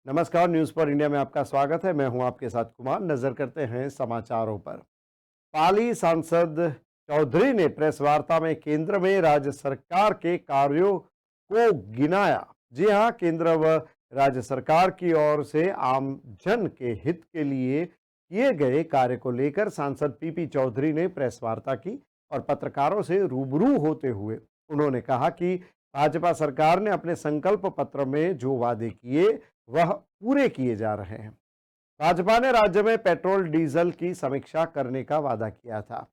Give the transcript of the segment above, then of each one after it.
नमस्कार, न्यूज़ पर इंडिया में आपका स्वागत है। मैं हूं आपके साथ कुमार। नजर करते हैं समाचारों पर। पाली सांसद चौधरी ने प्रेस वार्ता में केंद्र में राज्य सरकार के कार्यों को गिनाया। जी हां, केंद्र व राज्य सरकार की ओर से आम जन के हित के लिए किए गए कार्य को लेकर सांसद पीपी चौधरी ने प्रेस वार्ता की और पत्रकारों से रूबरू होते हुए उन्होंने कहा कि भाजपा सरकार ने अपने संकल्प पत्र में जो वादे किए वह पूरे किए जा रहे हैं। भाजपा ने राज्य में पेट्रोल डीजल की समीक्षा करने का वादा किया था।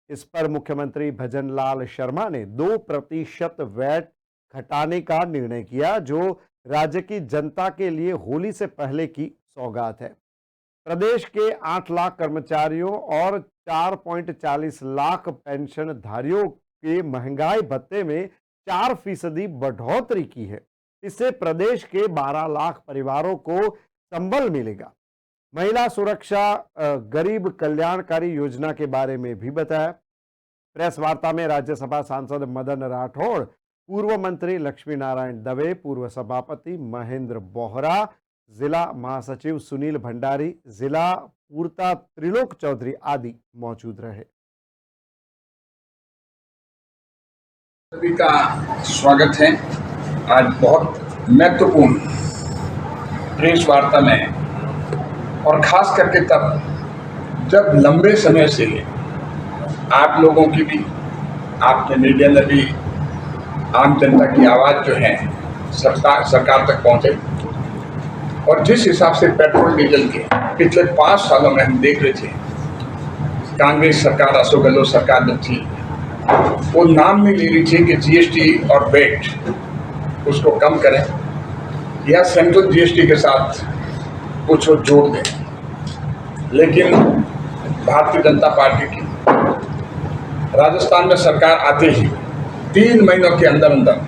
इस पर मुख्यमंत्री भजनलाल शर्मा ने 2% वैट घटाने का निर्णय किया, जो राज्य की जनता के लिए होली से पहले की सौगात है। प्रदेश के 8 लाख कर्मचारियों और 4.40 लाख पेंशनधारियों के महंगाई भत्ते में 4% बढ़ोतरी की है। इससे प्रदेश के 12 लाख परिवारों को संबल मिलेगा। महिला सुरक्षा गरीब कल्याणकारी योजना के बारे में भी बताया। प्रेस वार्ता में राज्यसभा सांसद मदन राठौड़, पूर्व मंत्री लक्ष्मी नारायण दवे, पूर्व सभापति महेंद्र बोहरा, जिला महासचिव सुनील भंडारी, जिला पूर्ता त्रिलोक चौधरी आदि मौजूद रहे। सभी का स्वागत है। आज बहुत महत्वपूर्ण प्रेस वार्ता में, और खास करके तब जब लंबे समय से आप लोगों की भी, आपके मीडिया ने भी आम जनता की आवाज़ जो है सरकार तक पहुंचे। और जिस हिसाब से पेट्रोल डीजल के पिछले 5 सालों में हम देख रहे थे, कांग्रेस सरकार, अशोक गहलोत सरकार जब थी, वो नाम में ले रही थी कि जीएसटी और वैट उसको कम करें या सेंट्रल जीएसटी के साथ कुछ जोड़ दें। लेकिन भारतीय जनता पार्टी की राजस्थान में सरकार आते ही 3 महीनों के अंदर अंदर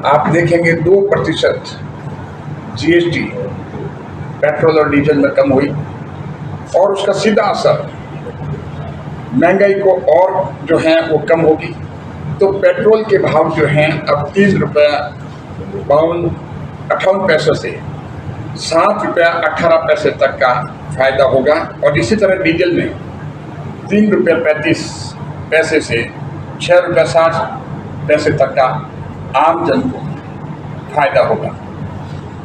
आप देखेंगे 2% जीएसटी पेट्रोल और डीजल में कम हुई, और उसका सीधा असर महंगाई को और जो है वो कम होगी। तो पेट्रोल के भाव जो हैं अब 3 रुपया 58 पैसे से 7 रुपया 18 पैसे तक का फायदा होगा। और इसी तरह डीजल में 3 रुपया 35 पैसे से 6 रुपया 60 पैसे तक का आम जन को फायदा होगा।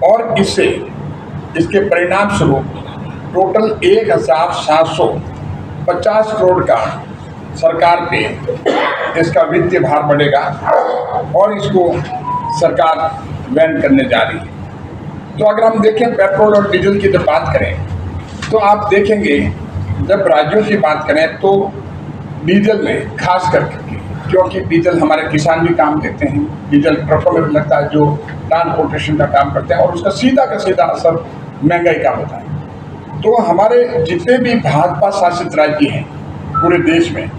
और इसके परिणाम स्वरूप टोटल 1750 करोड़ का सरकार पे इसका वित्तीय भार बढ़ेगा, और इसको सरकार वहन करने जा रही है। तो अगर हम देखें पेट्रोल और डीजल की जब बात करें, तो आप देखेंगे जब राज्यों की बात करें तो डीजल में खास करके, क्योंकि डीजल हमारे किसान भी काम देते हैं, डीजल ट्रकों में भी लगता है जो ट्रांसपोर्टेशन का काम करते हैं, और उसका सीधा का सीधा असर महंगाई का होता है। तो हमारे जितने भी भाजपा शासित राज्य हैं पूरे देश में,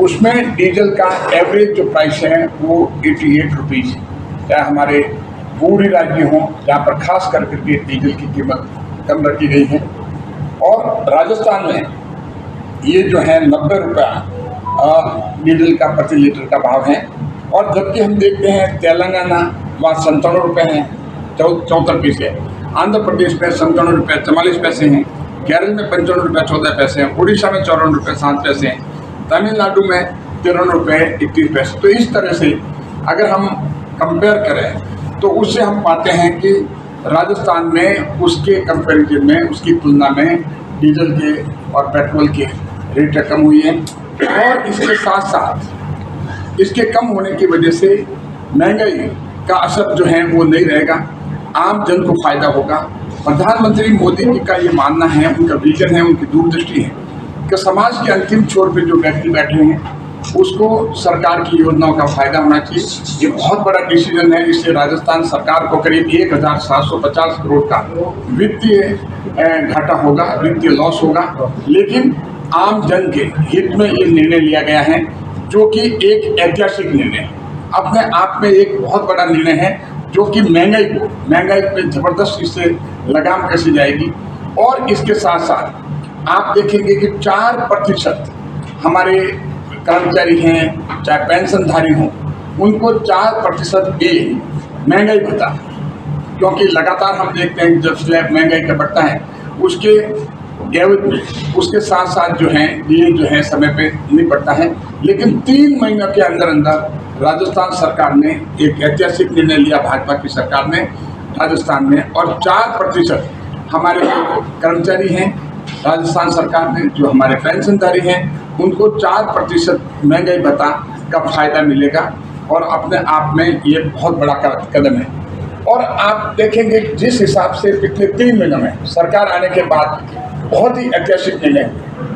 उसमें डीजल का एवरेज जो प्राइस है वो 88 रुपीज़ है। चाहे हमारे पूरे राज्य हों जहाँ पर खास करके डीजल की कीमत कम रखी गई है। और राजस्थान में ये जो है 90 रुपया डीजल का प्रति लीटर का भाव है। और जबकि हम देखते हैं तेलंगाना वहाँ 57 रुपये हैं 74 पैसे, आंध्र प्रदेश में 57 रुपये 44 पैसे हैं, केरल में 55 रुपये 14 पैसे हैं, उड़ीसा में 54 रुपये 7 पैसे हैं, तमिलनाडु में 53 रुपये 31 पैसे। तो इस तरह से अगर हम कंपेयर करें तो उससे हम पाते हैं कि राजस्थान में उसके कंपैरिजन में, उसकी तुलना में डीजल के और पेट्रोल के रेट कम हुई है। और इसके साथ साथ इसके कम होने की वजह से महंगाई का असर जो है वो नहीं रहेगा, आम जन को फायदा होगा। प्रधानमंत्री मोदी जी का ये मानना है, उनका विजन है, उनकी दूरदृष्टि है कि समाज के अंतिम छोर पे जो व्यक्ति बैठे हैं उसको सरकार की योजनाओं का फायदा होना चाहिए। ये बहुत बड़ा डिसीजन है। इससे राजस्थान सरकार को करीब 1750 करोड़ का वित्तीय घाटा होगा, वित्तीय लॉस होगा। लेकिन आम जन के हित में ये निर्णय लिया गया है, जो कि एक ऐतिहासिक निर्णय है, अपने आप में एक बहुत बड़ा निर्णय है, जो कि महंगाई पे जबरदस्त इससे लगाम कसी जाएगी। और इसके साथ साथ आप देखेंगे कि 4% हमारे कर्मचारी हैं, चाहे पेंशनधारी हों, उनको 4% महंगाई भत्ता क्योंकि लगातार हम देखते हैं जब स्लैब महंगाई का बढ़ता है उसके एवज में उसके साथ साथ जो है ये जो है समय पे नहीं बढ़ता है। लेकिन 3 महीनों के अंदर अंदर राजस्थान सरकार ने एक ऐतिहासिक निर्णय लिया, भाजपा की सरकार ने राजस्थान में, और 4% हमारे जो कर्मचारी हैं राजस्थान सरकार में, जो हमारे पेंशनधारी हैं, उनको 4% महंगाई भत्ता का फायदा मिलेगा और अपने आप में ये बहुत बड़ा कदम है। और आप देखेंगे जिस हिसाब से पिछले 3 महीनों में सरकार आने के बाद बहुत ही ऐतिहासिक निर्णय,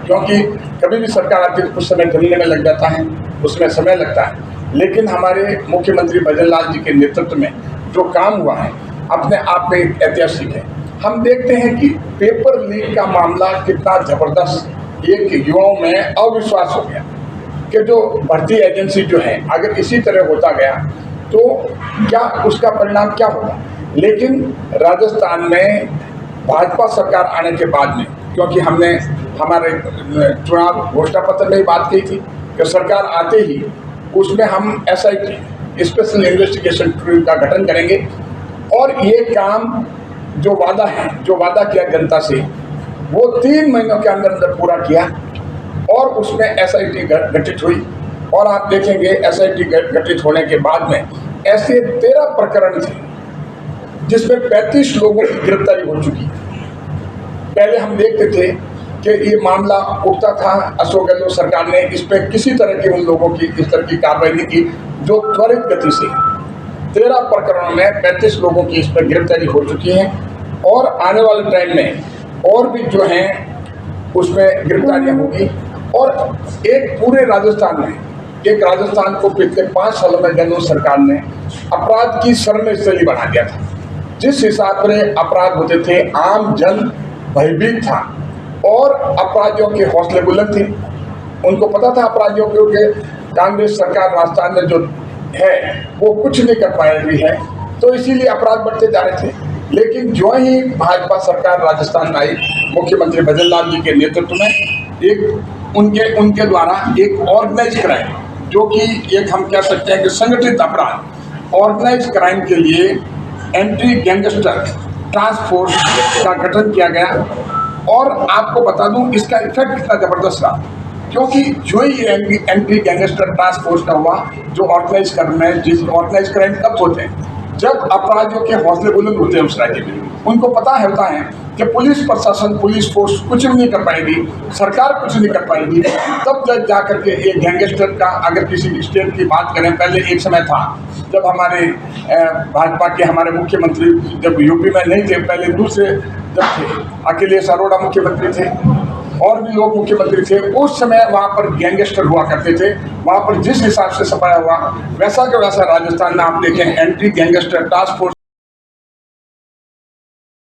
क्योंकि कभी भी सरकार आती है कुछ समय ढलने में लग जाता है, उसमें समय लगता है, लेकिन हमारे मुख्यमंत्री भजन लाल जी के नेतृत्व में जो काम हुआ है अपने आप में ऐतिहासिक है। हम देखते हैं कि पेपर लीक का मामला कितना जबरदस्त एक युवाओं में अविश्वास हो गया कि जो भर्ती एजेंसी जो है अगर इसी तरह होता गया तो क्या उसका परिणाम क्या होगा। लेकिन राजस्थान में भाजपा सरकार आने के बाद में, क्योंकि हमने हमारे चुनाव घोषणा पत्र में बात की थी कि सरकार आते ही उसमें हम SIT स्पेशल इन्वेस्टिगेशन टीम का गठन करेंगे और ये काम जो वादा किया जनता से वो 3 महीनों के अंदर अंदर पूरा किया और उसमें SIT गठित हुई। और आप देखेंगे SIT गठित होने के बाद में ऐसे 13 प्रकरण थे जिसमें 35 लोगों की गिरफ्तारी हो चुकी। पहले हम देखते थे कि ये मामला उठता था, अशोक गहलोत सरकार ने इस पर किसी तरह की उन लोगों की इस तरह की कार्रवाई नहीं की जो त्वरित गति से 13 प्रकरणों में 35 लोगों की इस पर गिरफ्तारी हो चुकी है और आने वाले टाइम में और भी जो हैं उसमें गिरफ्तारियां होगी। और एक पूरे राजस्थान में राजस्थान को पिछले 5 सालों में गहलोत सरकार ने अपराध की शरणस्थली बना दिया था। जिस हिसाब से अपराध होते थे आम जन भयभीत था और अपराधियों के हौसले बुलंद थे। उनको पता था अपराधियों के कांग्रेस सरकार राजस्थान में जो है वो कुछ नहीं कर पा रही है, तो इसीलिए अपराध बढ़ते जा रहे थे। लेकिन जो ही भाजपा सरकार राजस्थान में आई मुख्यमंत्री भजन लाल जी के नेतृत्व में एक उनके द्वारा एक ऑर्गेनाइज क्राइम, जो कि एक हम कह सकते हैं कि संगठित अपराध, ऑर्गेनाइज क्राइम के लिए एंटी गैंगस्टर टास्क फोर्स का गठन किया गया। और आपको बता दूं इसका इफेक्ट कितना जबरदस्त रहा, क्योंकि जो ही एंटी गैंगस्टर टास्क फोर्स का हुआ जो ऑर्गेनाइज क्राइम तब होते हैं जब अपराधियों के हौसले बुलंद होते हैं उस राज्य में। उनको पता होता है कि पुलिस प्रशासन, पुलिस फोर्स कुछ नहीं कर पाएगी, सरकार कुछ नहीं कर पाएगी, तब जब जा करके एक गैंगस्टर का अगर किसी स्टेट की बात करें, पहले एक समय था जब हमारे भाजपा के हमारे मुख्यमंत्री जब यूपी में नहीं थे, पहले दूसरे जब थे अखिलेश अरोड़ा मुख्यमंत्री थे और भी लोग मुख्यमंत्री थे, उस समय वहाँ पर गैंगस्टर हुआ करते थे। वहाँ पर जिस हिसाब से सफाया हुआ वैसा का वैसा राजस्थान में आप देखें एंटी गैंगस्टर टास्क फोर्स